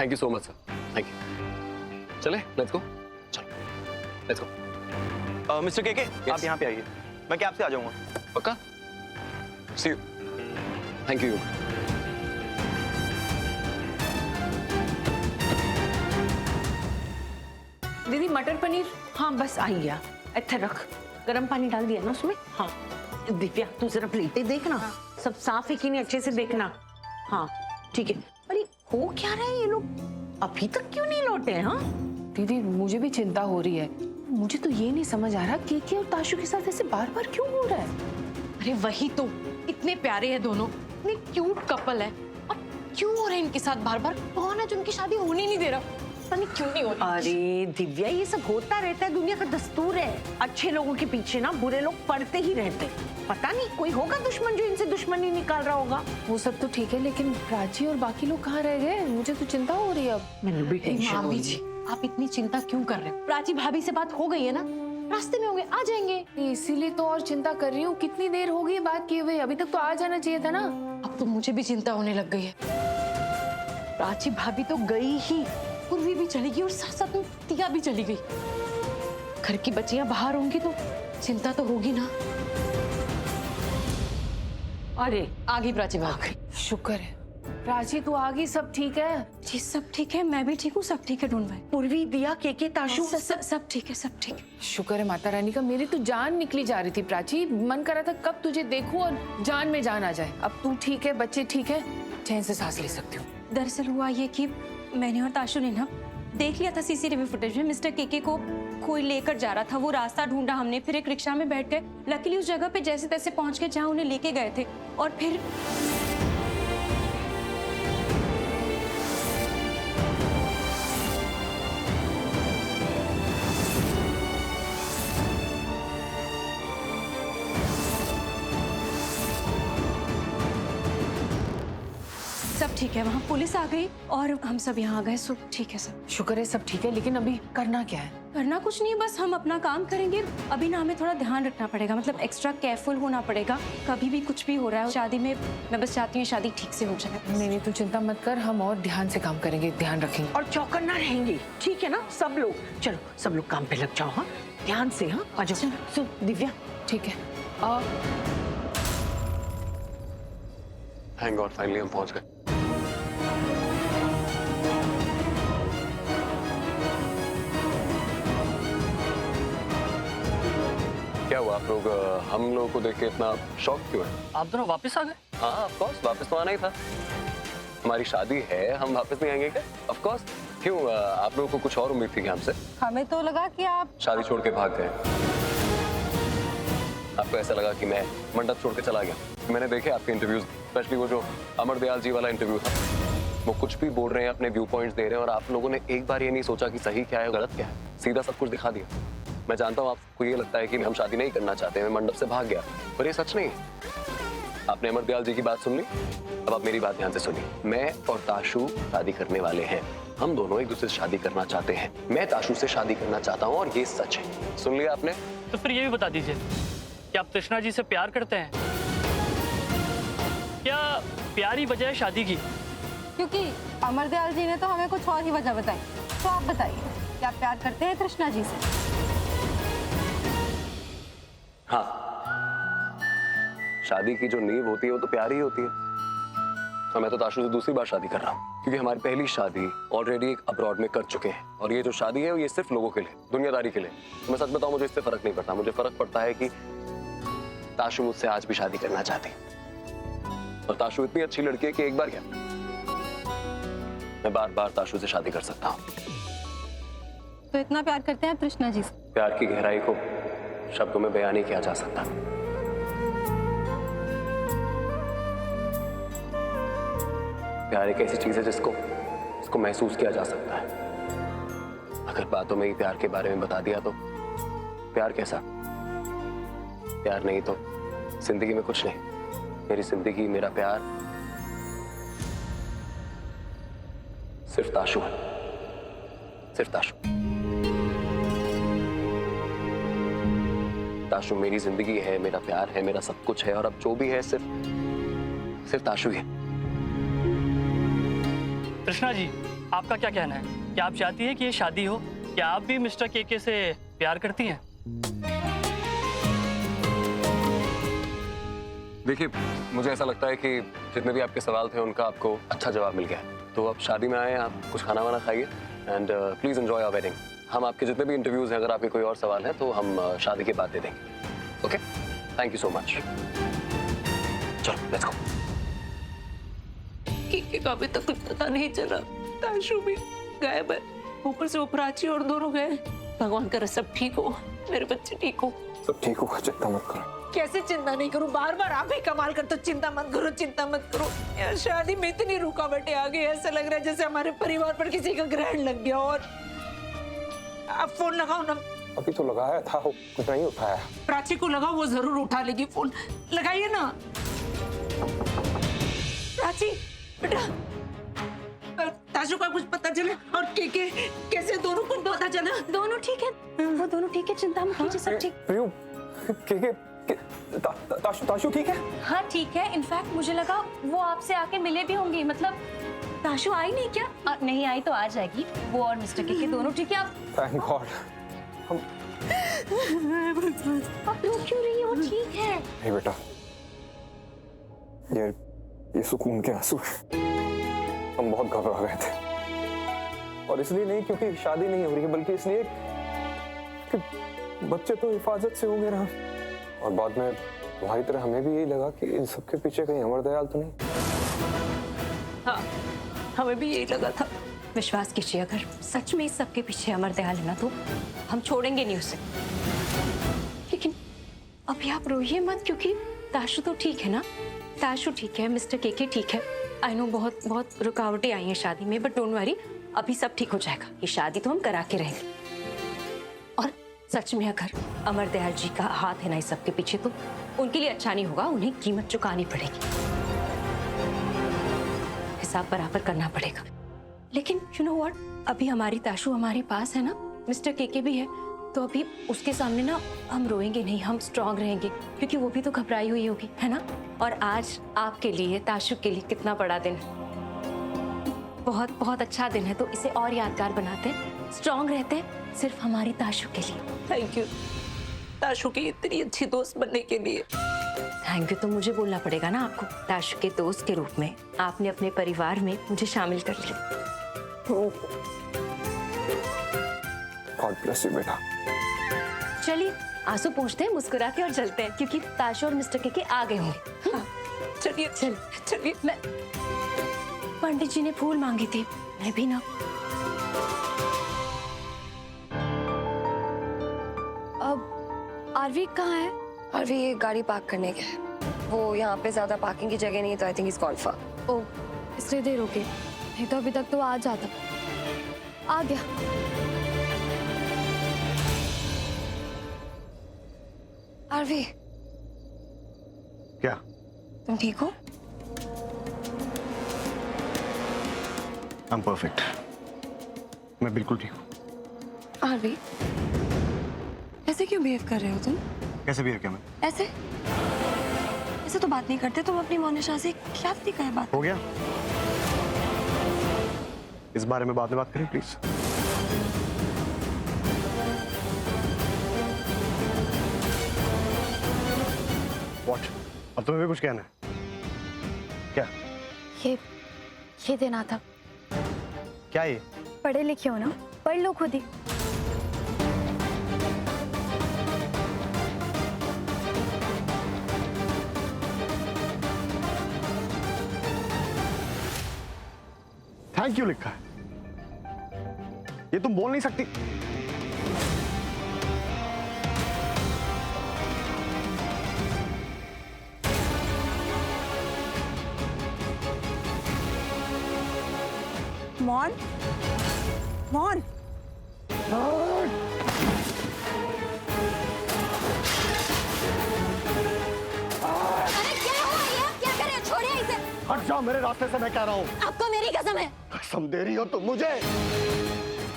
Thank you so much sir, thank you. चले, let's go, चलो let's go. Mister KK, आप यहाँ पे आइए, मैं कैब से आ जाऊंगा। पक्का? सी यू, थैंक यू। दीदी मटर पनीर, हाँ बस आ गया। इधर रख, गरम पानी डाल दिया ना उसमें। हाँ दिव्या तू जरा प्लेटें देखना, सब साफ है कि नहीं अच्छे से देखना। हाँ ठीक है। अरे हो क्या रहा है ये लोग, अभी तक क्यों नहीं लौटे हैं? हाँ दीदी मुझे भी चिंता हो रही है। मुझे तो ये नहीं समझ आ रहा केके और ताशु के साथ ऐसे बार बार क्यों हो रहा है। अरे वही तो, इतने प्यारे हैं दोनों, इतने क्यूट कपल है, अब क्यों हो रहे हैं इनके साथ बार बार? कौन है जो उनकी शादी होने नहीं दे रहा? पता नहीं क्यों नहीं हो रही। अरे दिव्या ये सब होता रहता है, दुनिया का दस्तूर है। अच्छे लोगों के पीछे ना बुरे लोग पड़ते ही रहते। पता नहीं कोई होगा दुश्मन जो इनसे दुश्मनी निकाल रहा होगा। वो सब तो ठीक है लेकिन प्राची और बाकी लोग कहाँ रह गए? मुझे तो चिंता हो रही है अब। मैंने भी टेंशन हो मामी रही जी, है। आप इतनी चिंता क्यों कर रहे हो? प्राची भाभी से बात हो गई है ना, रास्ते में होंगे, आ जाएंगे। इसीलिए तो और चिंता कर रही हूँ। कितनी देर हो गई बात किए हुए, अभी तक तो आ जाना चाहिए था ना। अब तो मुझे भी चिंता होने लग गई है। प्राची भाभी तो गई ही, पूर्वी भी चली गई और साथ साथ में तिया भी चली गई। घर की बच्चियां बाहर होंगी तो चिंता तो होगी ना। अरे आ गई प्राची भाभी। शुक्र है प्राची तू आ गई, सब ठीक है? जी सब ठीक है, मैं भी ठीक हूँ, सब ठीक है ढूंढ भाई। पूर्वी दिया केके ताशु सब ठीक है, सब ठीक है। शुक्र है माता रानी का। मेरी तो जान निकली जा रही थी प्राची, मन कर रहा था कब तुझे देखूं और जान में जान आ जाए। अब तू ठीक है, बच्चे ठीक है, चैन से सांस ले सकती हूँ। दरअसल हुआ ये कि मैंने और ताशु ने ना देख लिया था सीसीटीवी फुटेज में, मिस्टर केके को कोई लेकर जा रहा था। वो रास्ता ढूंढा हमने, फिर एक रिक्शा में बैठ गए। लकीली उस जगह पे जैसे तैसे पहुंच गए जहां उन्हें लेके गए थे। और फिर सब ठीक है, वहाँ पुलिस आ गई और हम सब यहाँ आ गए। सब ठीक है सब। शुक्र है सब ठीक है, लेकिन अभी करना क्या है? करना कुछ नहीं, बस हम अपना काम करेंगे। अभी ना हमें थोड़ा ध्यान रखना पड़ेगा, मतलब एक्स्ट्रा केयरफुल होना पड़ेगा। कभी भी कुछ भी हो रहा है शादी में, मैं बस चाहती हूँ शादी ठीक से हो जाए। नहीं तू चिंता मत कर, हम और ध्यान से काम करेंगे, ध्यान रखेंगे। और चौकन्ना रहेंगे, ठीक है ना सब लोग? चलो सब लोग काम पे लग जाओ। हाँ ध्यान से। हाँ आ जाओ। सुन दिव्या, ठीक है। थैंक गॉड फाइनली हम पहुंच गए। क्या हुआ आप लोग, हम लोगों को देख के इतना शॉक क्यों है? आप दोनों वापस आ गए? हाँ ऑफ कोर्स, वापस तो आना ही था। हमारी शादी है, हम वापस नहीं आएंगे क्या? Of course. क्यों, आप लोगों को कुछ और उम्मीद थी क्या हमसे? हमें तो लगा कि आप शादी छोड़ के भाग गए। आपको ऐसा लगा कि मैं मंडप छोड़ के चला गया? मैंने देखे आपके इंटरव्यूज, स्पेशली वो जो अमर दयाल जी वाला इंटरव्यू था। वो कुछ भी बोल रहे हैं, अपने व्यू पॉइंट्स दे रहे हैं और आप लोगों ने एक बार ये नहीं सोचा कि सही क्या है गलत क्या है, सीधा सब कुछ दिखा दिया। मैं जानता हूँ आपको ये लगता है कि हम शादी नहीं करना चाहते, मैं मंडप से भाग गया, पर ये सच नहीं है। आपने अमर दयाल जी की बात सुन ली, अब आप मेरी बात ध्यान से सुनिए। मैं और ताशु शादी करने वाले हैं, हम दोनों एक दूसरे से शादी करना चाहते हैं। मैं ताशु से शादी करना चाहता हूँ और ये सच है। सुन लिया आपने? तो फिर ये भी बता दीजिए कि आप तृष्णा जी से प्यार करते हैं? क्या प्यार ही वजह है शादी की? क्योंकि अमरदयाल जी ने तो हमें कुछ और ही वजह बताई। तो आप बताइए, क्या आप प्यार करते हैं तृष्णा जी से? हाँ, शादी की जो नींव होती है वो तो प्यार ही होती है। और मैं तो ताशु से दूसरी बार शादी कर रहा हूँ, क्योंकि हमारी पहली शादी ऑलरेडी एक अब्रॉड में कर चुके हैं और ये जो शादी है ये सिर्फ लोगों के लिए, दुनियादारी के लिए। मैं सच बताऊं, मुझे इससे फर्क नहीं पड़ता। मुझे फर्क पड़ता है कि ताशु मुझसे आज भी शादी करना चाहती है और ताशु इतनी अच्छी लड़की है कि एक बार क्या, मैं बार बार ताशु से शादी कर सकता हूँ। तो इतना प्यार करते हैं तृष्णा जी से? प्यार की गहराई को शब्दों में बयान नहीं किया जा सकता। प्यार एक ऐसी चीज है जिसको महसूस किया जा सकता है। अगर बातों में ही प्यार के बारे में बता दिया तो प्यार कैसा? प्यार नहीं तो जिंदगी में कुछ नहीं। मेरी जिंदगी, मेरा प्यार सिर्फ ताशु है, सिर्फ ताशु। ताशु मेरी जिंदगी है, मेरा प्यार है, मेरा सब कुछ है और अब जो भी है सिर्फ ताशु ही है। तृष्णा जी, आपका क्या कहना है? क्या आप चाहती हैं कि ये शादी हो? क्या आप भी मिस्टर केके से प्यार करती हैं? देखिए, मुझे ऐसा लगता है कि जितने भी आपके सवाल थे उनका आपको अच्छा जवाब मिल गया है। तो अब शादी में आए, आप कुछ खाना वाना खाइए and please enjoy our wedding. हम आपके जितने भी इंटरव्यूज हैं, अगर आपके कोई और सवाल हैं तो हम शादी के बाद दे देंगे। Okay, thank you so much. चलो लेट्स गो। केके का अभी तक कुछ पता नहीं चला। ताशु भी गायब है, ऊपर से वो प्राची और दोनों गए। भगवान करे सब ठीक हो, मेरे बच्चे ठीक हो। सब ठीक होगा, चिंता मत करो। कैसे चिंता नहीं करूं? बार बार आप ही कमाल करते हो, चिंता मत करो, चिंता मत करो। यार शादी में इतनी रुकावटें आ गई, ऐसा लग रहा है जैसे हमारे परिवार पर किसी का ग्रहण लग गया। और आप फोन लगाओ ना। अभी तो लगाया था, वो कुछ नहीं उठाया। प्राची को लगाओ, वो जरूर उठा लेगी फोन। लगाइए ना प्राची बेटा। ताशु का कुछ पता चला? और केके कैसे, दोनों को पता चला? दोनों ठीक है, वो दोनों ठीक है, चिंता मत कीजिए, सब ठीक। प्रियू, ताशु ठीक है? हाँ ठीक है, इनफैक्ट मुझे लगा वो आपसे आके मिले भी होंगे। मतलब ताशु आई नहीं क्या? नहीं आई तो आ जाएगी। वो और मिस्टर केके दोनों ठीक है? आप थैंक गॉड। हम आप रो क्यों रही हो? ठीक है। नहीं बेटा, ये सुकून के आंसू हैं। हम बहुत घबरा गए थे, और इसलिए नहीं क्योंकि शादी नहीं हो रही है, बल्कि इसलिए कि बच्चे तो हिफाजत से होंगे ना। और बाद में तुम्हारी तरह हमें भी यही लगा कि इन सबके पीछे कहीं अमर दयाल तो नहीं। हाँ, हमें भी यही लगा था। विश्वास कीजिए, अगर सच में इस सबके पीछे अमर दयाल है ना तो हम छोड़ेंगे नहीं उसे। लेकिन अभी आप रोइए मत, क्योंकि ताशु तो ठीक है ना? ताशु ठीक है, मिस्टर केके ठीक है। आई नो बहुत बहुत रुकावटें आई हैं शादी में, बट डोंट वरी, अभी सब ठीक हो जाएगा। ये शादी तो हम करा के रहेंगे। और सच में अगर अमर दयाल जी का हाथ है ना इस सबके पीछे, तो उनके लिए अच्छा नहीं होगा, उन्हें कीमत चुकानी पड़ेगी, हिसाब बराबर करना पड़ेगा। लेकिन यू नो व्हाट, अभी हमारी ताशु हमारे पास है ना, मिस्टर केके भी है, तो अभी उसके सामने ना हम रोएंगे नहीं, हम स्ट्रांग रहेंगे, क्योंकि वो भी तो घबराई हुई होगी, है ना? और आज आपके लिए, ताशु के लिए कितना बड़ा दिन है, बहुत बहुत अच्छा दिन है, तो इसे और यादगार बनाते हैं, स्ट्रांग रहते हैं, सिर्फ हमारी ताशु के लिए। थैंक यू ताशु की इतनी अच्छी दोस्त बनने के लिए। थैंक यू तो मुझे बोलना पड़ेगा ना आपको। ताशु के दोस्त के रूप में आपने अपने परिवार में मुझे शामिल कर लिया। गॉड ब्लेस यू बेटा। चलिए आंसू पोंछते हैं, मुस्कुराते और चलते हैं, क्योंकि ताशु और मिस्टर केके आ गए होंगे। हाँ, चलिए चलिए। मैं पंडित जी ने फूल मांगे थे, मैं भी ना। अब आरवी कहाँ है? आरवी ये गाड़ी पार्क करने गया है। वो यहाँ पे ज्यादा पार्किंग की जगह नहीं है, तो I think is gone for. Oh, इसलिए देर हो गई। नहीं तो अभी तक तो आ जाता। आ गया। आरवी, क्या? तुम ठीक हो? I'm perfect. मैं बिल्कुल ठीक हूँ। आरवी, ऐसे क्यों बिहेव कर रहे हो तुम? कैसे बिहेव किया मैं? ऐसे तो बात नहीं करते तुम अपनी मोनिशा से। क्या तरीका है बात? हो गया? इस बारे में बाद में बात करें प्लीज। What? अब तुम्हें भी कुछ कहना है? क्या? ये देना था। क्या ये? पढ़े लिखे हो ना, पढ़ लो खुद ही। थैंक यू लिखा है। ये तुम बोल नहीं सकती। मॉन मॉन हट जाओ मेरे रास्ते से, मैं कह रहा हूँ। आपको मेरी कसम है। कसम दे रही हो तुम मुझे?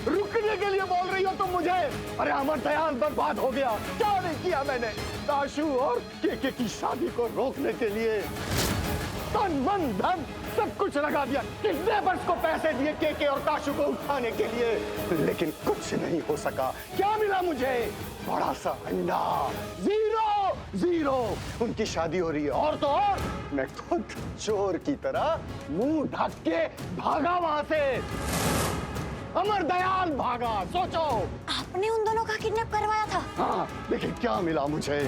रुकने के लिए बोल रही हो तुम मुझे? अरे अमर दयाल बर्बाद हो गया। क्या नहीं किया मैंने ताशु और केके की शादी को रोकने के लिए? तन मन धन सब कुछ लगा दिया, कितने वर्ष को पैसे दिए केके और ताशु को उठाने के लिए, लेकिन कुछ नहीं हो सका। क्या मिला मुझे? बड़ा सा अंडा। Zero zero. उनकी शादी हो रही है और तो और मैं खुद चोर की तरह मुंह ढक के भागा वहां से। अमर दयाल भागा। सोचो, आपने उन दोनों का किडनैप करवाया था? हाँ, लेकिन क्या मिला मुझे?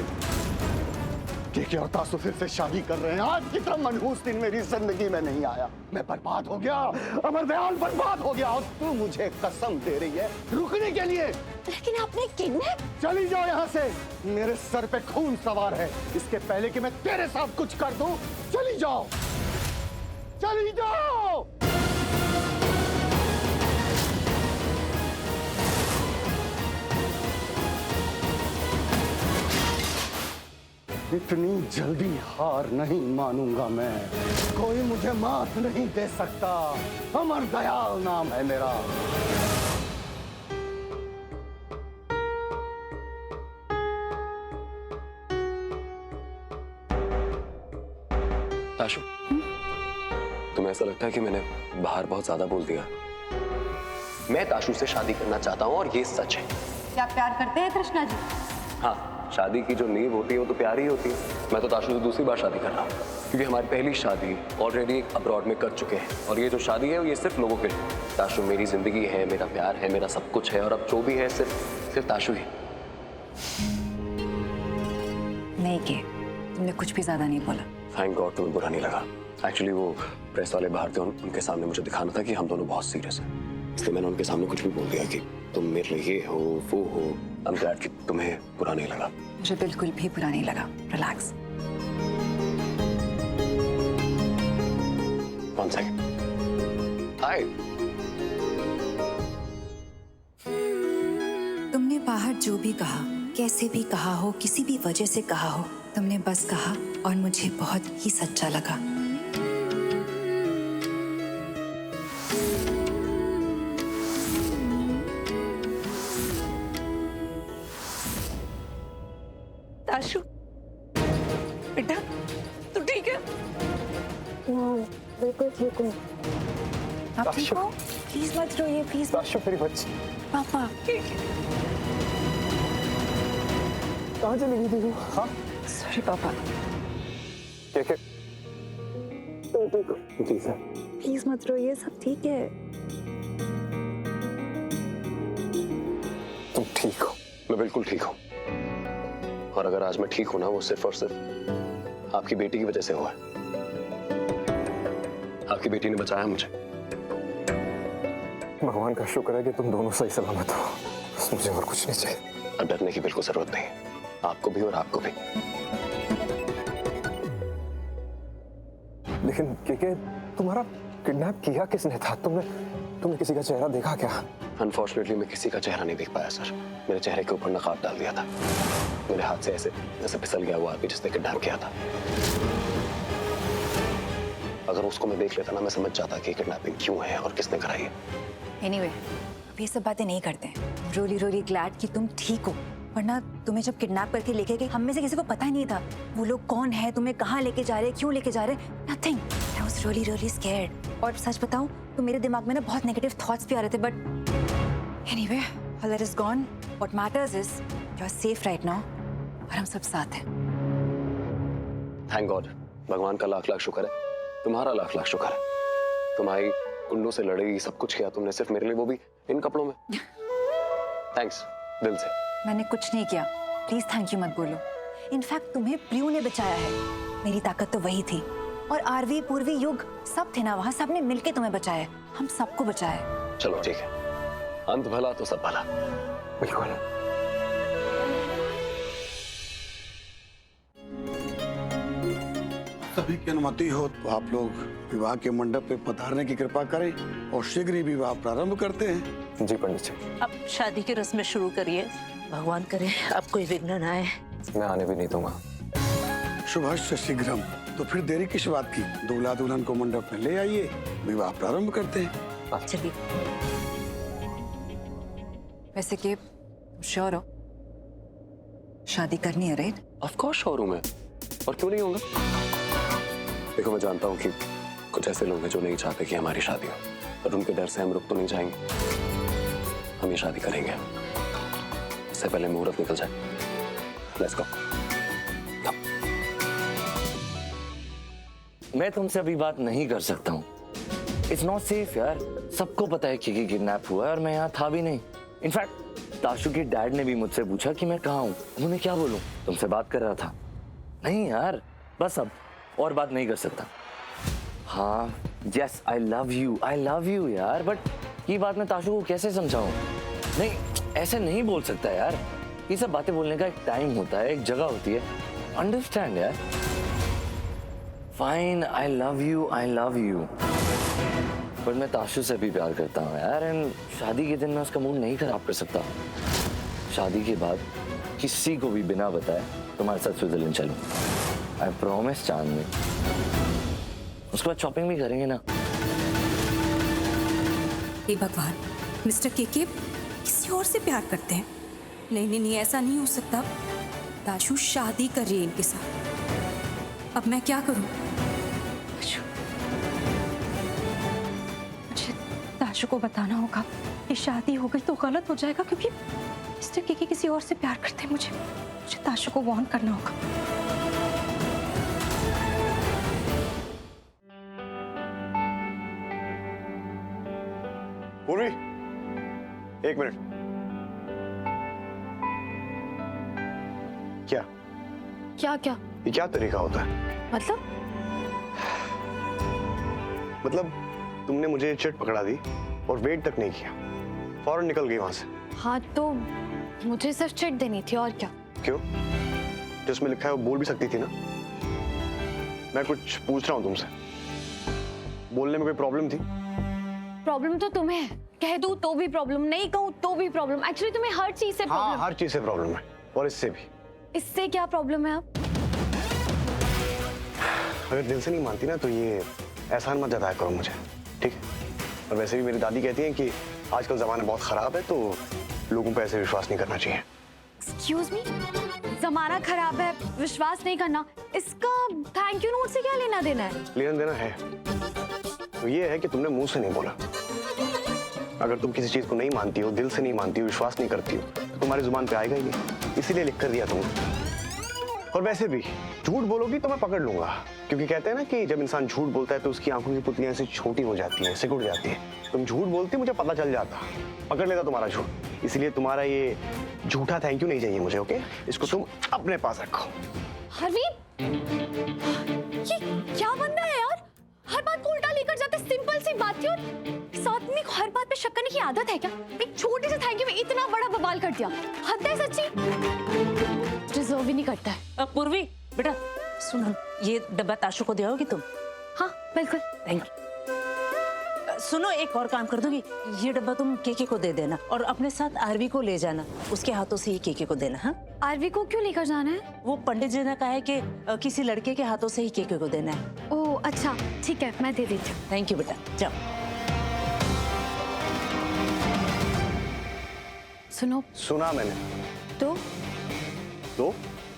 केके और तासु फिर से शादी कर रहे हैं। आज की तरह मनहूस दिन मेरी जिंदगी में नहीं आया। मैं बर्बाद हो गया, अमर दयाल बर्बाद हो गया। और तू मुझे कसम दे रही है रुकने के लिए? लेकिन आपने किडनैप? चली जाओ यहाँ से, मेरे सर पे खून सवार है। इसके पहले कि मैं तेरे साथ कुछ कर दूं, चली जाओ, चली जाओ। इतनी जल्दी हार नहीं मानूंगा मैं। कोई मुझे मात नहीं दे सकता। अमर दयाल नाम है मेरा। ताशु, तुम्हें ऐसा लगता है कि मैंने बाहर बहुत ज्यादा बोल दिया? मैं ताशु से शादी करना चाहता हूँ और ये सच है। क्या प्यार करते हैं कृष्णा जी? हाँ, शादी की जो नींव होती है वो तो प्यार ही होती है। मैं तो ताशु से दूसरी बार शादी कर रहा हूँ क्योंकि हमारी पहली शादी ऑलरेडी अब्रॉड में कर चुके हैं और ये जो शादी है ये सिर्फ लोगों के लिए। ताशु मेरी जिंदगी है, मेरा प्यार है, मेरा सब कुछ है और अब जो भी है सिर्फ ताशु ही। नहीं के, तुमने कुछ भी ज्यादा नहीं बोला। थैंक गॉड तुम्हें बुरा नहीं लगा। एक्चुअली वो प्रेस वाले बाहर थे, उनके सामने मुझे दिखाना था कि हम दोनों बहुत सीरियस हैं, इसलिए मैंने उनके सामने कुछ भी बोल दिया कि तुम मेरे लिए ये हो वो हो। आई एम ग्लैड कि तुम्हें बुरा नहीं लगा। मुझे बिल्कुल भी बुरा नहीं लगा। रिलैक्स। One second. हाय। तुमने बाहर जो भी कहा, कैसे भी कहा हो, किसी भी वजह से कहा हो, तुमने बस कहा और मुझे बहुत ही सच्चा लगा। ताशु, बेटा तू ठीक है? बिल्कुल ठीक हूँ। आप ठीक हो? प्लीज मत रोइए, प्लीज। ताशु मेरी बच्ची पापा कहाँ चली गई थी? हाँ, सॉरी पापा। क्या जी सर। प्लीज मत रोइए, सब ठीक है। तुम ठीक हो? मैं बिल्कुल ठीक हूँ और अगर आज मैं ठीक हूं ना वो सिर्फ और सिर्फ आपकी बेटी की वजह से हुआ है। आपकी बेटी ने बचाया मुझे। भगवान का शुक्र है कि तुम दोनों सही सलामत हो। बस मुझे और कुछ नहीं चाहिए। अब डरने की बिल्कुल जरूरत नहीं है, आपको भी और आपको भी। लेकिन केके, तुम्हारा किडनैप किया किसने था? तुमने किसी का चेहरा देखा क्या? अनफॉर्चुनेटली मैं किसी का चेहरा नहीं देख पाया सर। मेरे चेहरे के ऊपर नकाब डाल दिया था। मेरे हाथ से ऐसे फिसल गया वो आदमी जिसने किडनैप किया था। अगर उसको मैं देख लेता ना, मैं समझ जाता कि किडनैपिंग क्यों है और किसने कराई है। एनीवे, अब ये सब बातें नहीं करते हैं। रोली रोली ग्लैड कि तुम ठीक हो, वरना तुम्हें जब किडनैप करके लेके गए हम में से किसी को पता ही नहीं था वो लोग कौन है, तुम्हें कहाँ लेके जा रहे, क्यों लेके जा रहे। Nothing. I was really really scared. और सच बताऊं तो मेरे दिमाग में ना बहुत नेगेटिव थॉट्स भी आ रहे थे, but anyway all that is gone. What matters is you are safe right now और हम सब साथ हैं। Thank God. भगवान का लाख लाख शुक्र है, तुम्हारा लाख लाख शुक्र है। तुम्हारी गुंडों से लड़ाई, सब कुछ किया तुमने सिर्फ मेरे लिए, वो भी इन कपड़ों में। थैंक्स दिल से। मैंने कुछ नहीं किया, प्लीज थैंक यू मत बोलो। इनफैक्ट तुम्हें प्रियू ने बचाया है। मेरी ताकत तो वही थी। और आरवी, पूर्वी, युग सब थे ना वहां, सबने मिलके तुम्हें बचाया। हम सबको बचाया। चलो ठीक है, अंत भला तो सब भला। बिल्कुल। सभी की अनुमति हो तो आप लोग विवाह के मंडप पे पधारने की कृपा करें और शीघ्र ही विवाह प्रारंभ करते हैं। जी पंडित जी। अब शादी की रस्में शुरू करिए। भगवान करे अब कोई विघ्न न आए। मैं आने भी नहीं दूंगा। शुभस्य शीघ्रम। तो फिर देरी किस बात की? दूल्हा दुल्हन को मंडप में ले आइए, विवाह प्रारंभ करते हैं। चलिए। वैसे कि श्योर हो शादी करनी है, राइट? ऑफ कोर्स श्योर हूं मैं, और क्यों नहीं होगा। देखो मैं जानता हूँ कि कुछ ऐसे लोग हैं जो नहीं चाहते कि हमारी शादी हो, पर उनके डर से हम रुक तो नहीं जाएंगे। हम ये शादी करेंगे, इससे पहले मुहूर्त निकल जाए। Let's go. मैं तुमसे अभी बात नहीं कर सकता हूँ। इट्स नॉट सेफ यार। सबको पता है कि किडनैप हुआ है और मैं यहाँ था भी नहीं। इनफैक्ट ताशु के डैड ने भी मुझसे पूछा कि मैं कहाँ हूँ। उन्होंने क्या बोलूं, तुमसे बात कर रहा था। नहीं यार, बस अब और बात नहीं कर सकता। हाँ यस, आई लव यू यार, बट ये बात मैं ताशु को कैसे समझाऊं? नहीं, ऐसे नहीं बोल सकता यार। ये सब बातें बोलने का एक टाइम होता है, एक जगह होती है। अंडरस्टैंड यार। फाइन, आई लव यू, पर मैं ताशु से भी प्यार करता हूँ यार। एंड शादी के दिन मैं उसका मूड नहीं खराब कर सकता। शादी के बाद किसी को भी बिना बताए तुम्हारे साथ स्विट्जरलैंड चलूं। आई प्रॉमिस चांदनी। उसके बाद शॉपिंग भी करेंगे ना। हे भगवान, मिस्टर केके किसी और से प्यार करते हैं। नहीं, ऐसा नहीं हो सकता। ताशु शादी कर रही है इनके साथ। अब मैं क्या करूं? मुझे ताशु को बताना होगा कि शादी हो गई तो गलत हो जाएगा, क्योंकि मिस्टर केके किसी और से प्यार करते हैं। मुझे ताशु को वार्न करना होगा। पूर्वी, एक मिनट। क्या क्या ये क्या तरीका होता है? मतलब तुमने मुझे चिट पकड़ा दी और वेट तक नहीं किया, फौरन निकल गई वहां से। हाँ तो मुझे सिर्फ चिट देनी थी, और क्या? क्यों? जिसमें लिखा है वो बोल भी सकती थी ना। मैं कुछ पूछ रहा हूँ तुमसे, बोलने में कोई प्रॉब्लम थी? प्रॉब्लम तो तुम्हें है। कह दूं तो भी प्रॉब्लम, नहीं कहूं तो भी प्रॉब्लम। एक्चुअली तुम्हें हर चीज से प्रॉब्लम। हाँ, हर चीज से प्रॉब्लम है, और इससे भी। इससे क्या प्रॉब्लम है? अब अगर दिल से नहीं मानती ना तो ये एहसान मत जताया करो मुझे, ठीक है? और वैसे भी मेरी दादी कहती है कि आजकल जमाना बहुत खराब है, तो लोगों पे ऐसे विश्वास नहीं करना चाहिए। एक्सक्यूज मी, जमाना खराब है, विश्वास नहीं करना, इसका थैंक यू नोट से क्या लेना देना है? लेना देना है तो ये है कि तुमने मुंह से नहीं बोला। अगर तुम किसी चीज को नहीं मानती हो, दिल से नहीं मानती हो, विश्वास नहीं करती हो, तो तुम्हारी जुबान पे आएगा ही नहीं। इसीलिए लिख कर दिया तुमने। और वैसे भी झूठ बोलोगी तो मैं पकड़ लूंगा, क्योंकि कहते हैं ना कि जब इंसान झूठ बोलता है तो उसकी आंखों की पुतलियां ऐसे छोटी हो जाती हैं, सिकुड़ जाती हैं। तुम झूठ बोलती, मुझे पता चल जाता, पकड़ लेता तुम्हारा झूठ। इसलिए तुम्हारा ये झूठा थैंक यू नहीं चाहिए मुझे, ओके? इसको तुम अपने पास रखो। हरवीर, ये क्या बंदा है यार? हर बात को उल्टा लेकर जाते। सिंपल सी बात थी, और इस आदमी को हर बात पे शक करने की आदत है क्या? एक छोटे से थैंक यू में इतना बड़ा बवाल कर दिया, हद है सच्ची। डिजर्व ही नहीं करता है। पूर्वी बेटा सुनो, ये डब्बा ताशु को दे तुम? हाँ बिल्कुल। Thank you. सुनो, एक और काम कर दोगी, ये डब्बा तुम केके को दे देना और अपने साथ आरवी को ले जाना। उसके हाथों से ही केके को देना। हाँ, आरवी को क्यों लेकर जाना है? वो पंडित जी ने कहा है कि किसी लड़के के हाथों से ही केके को देना है। ओह अच्छा, ठीक है, मैं दे देती हूँ। थैंक यू बेटा, जाओ। सुनो। सुना मैंने। तो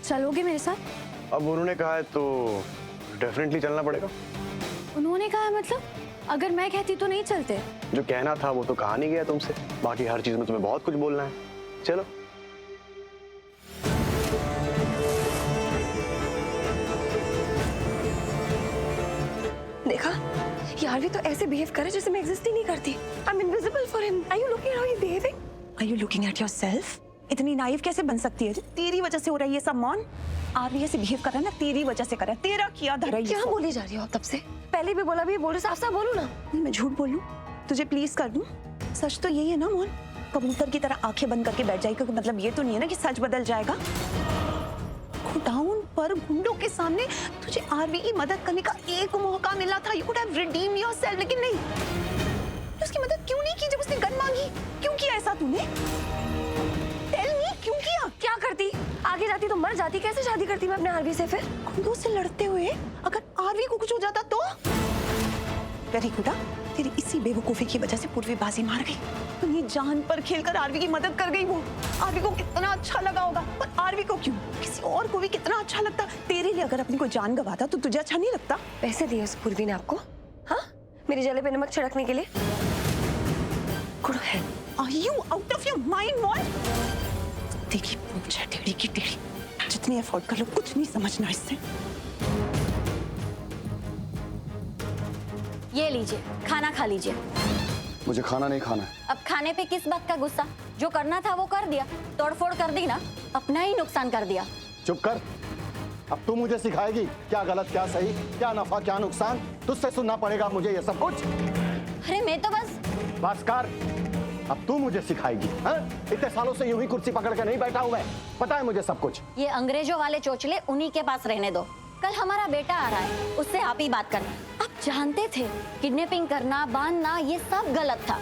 चलोगे मेरे साथ? अब उन्होंने कहा है तो डेफिनेटली चलना पड़ेगा। उन्होंने कहा है मतलब? अगर मैं कहती तो नहीं चलते? जो कहना था वो तो कहा नहीं गया तुमसे। बाकी हर चीज में तुम्हें बहुत कुछ बोलना है। चलो। देखा, ये आरवी तो ऐसे बिहेव करे जैसे मैं एग्जिस्ट ही नहीं करती। I am invisible for him. Are you looking how he is behaving? Are you looking at yourself? इतनी नाइव कैसे बन सकती है? तेरी वजह से हो रहा है ये सब। मौन आरवी ऐसे बिहेव कर रहा है ना, तेरी वजह से कर रहा है। तेरा किया धरा ये क्या सब। बोली जा रही हो आप तब से? पहले भी बोला, भी बोल रहे, साफ साफ बोलो ना। नहीं, मैं झूठ बोलूं? तुझे प्लीज कर दूं? सच तो यही है ना मौन? कबूतर की तरह आंखें बंद करके बैठ जाएगी, क्योंकि मतलब ये तो नहीं है ना कि सच बदल जाएगा। खुदाउन पर गुंडों के सामने तुझे आरवी की मदद करने का एक मौका मिला था। You could have redeemed yourself, लेकिन नहीं। उसकी मदद क्यों नहीं की जब उसने गन मांगी? क्यों किया ऐसा तूने? Tell me, क्यों किया? क्या करती? आगे जाती तो मर जाती। कैसे शादी करती मैं अपने आरवी से फिर? गुंडों से लड़ते हुए अगर आरवी को कुछ हो जाता तो? Very good. तेरी इसी बेवकूफी की वजह से पूर्वी बाजी मार गई। अपनी जान पर खेलकर आरवी की मदद कर गई। वो आरवी को कितना अच्छा लगा होगा, पर आरवी को क्यों? किसी और को भी कितना अच्छा लगता। तेरे लिए अगर अपनी कोई जान गवाता तो तुझे अच्छा नहीं लगता? पैसे दिए उस पूर्वी ने आपको? मेरी जले पे नमक छिड़कने के लिए। Are you out of your mind, what? देखिए पूछ है टेढ़ी की टेढ़ी, जितनी अफोर्ड कर लो कुछ नहीं समझना इससे। ये लीजिए, खाना खा लीजिए। मुझे खाना नहीं खाना है। अब खाने पे किस बात का गुस्सा? जो करना था वो कर दिया, तोड़फोड़ कर दी ना, अपना ही नुकसान कर दिया। चुप कर। अब तू मुझे सिखाएगी क्या गलत क्या सही, क्या नफा क्या नुकसान। तुझसे सुनना पड़ेगा मुझे ये सब कुछ। अरे मैं तो बस कर। अब तू मुझे सिखाएगी? हाँ? इतने सालों से यूं ही कुर्सी पकड़ के नहीं बैठा हूं मैं, पता है मुझे सब कुछ। ये अंग्रेजों वाले चोचले उन्हीं के पास रहने दो। कल हमारा बेटा आ रहा है, उससे आप ही बात करना। आप जानते थे किडनैपिंग करना, बांधना ये सब गलत था।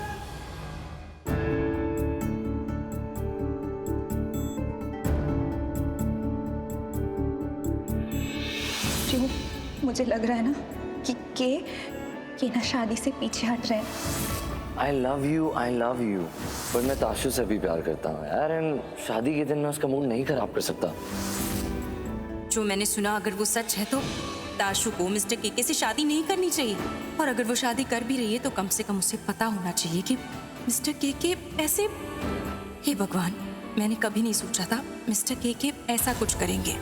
मुझे लग रहा है ना कि ना शादी से पीछे हट रहे हैं। आई लव यू, पर मैं ताशु से भी प्यार करता हूँ यार, एंड शादी के दिन मैं उसका मूड नहीं खराब कर सकता। जो मैंने सुना, अगर वो सच है तो ताशु को मिस्टर केके से शादी नहीं करनी चाहिए, और अगर वो शादी कर भी रही है तो कम से कम उसे पता होना चाहिए कि मिस्टर केके ऐसे। हे भगवान, मैंने कभी नहीं सोचा था मिस्टर केके ऐसा कुछ करेंगे।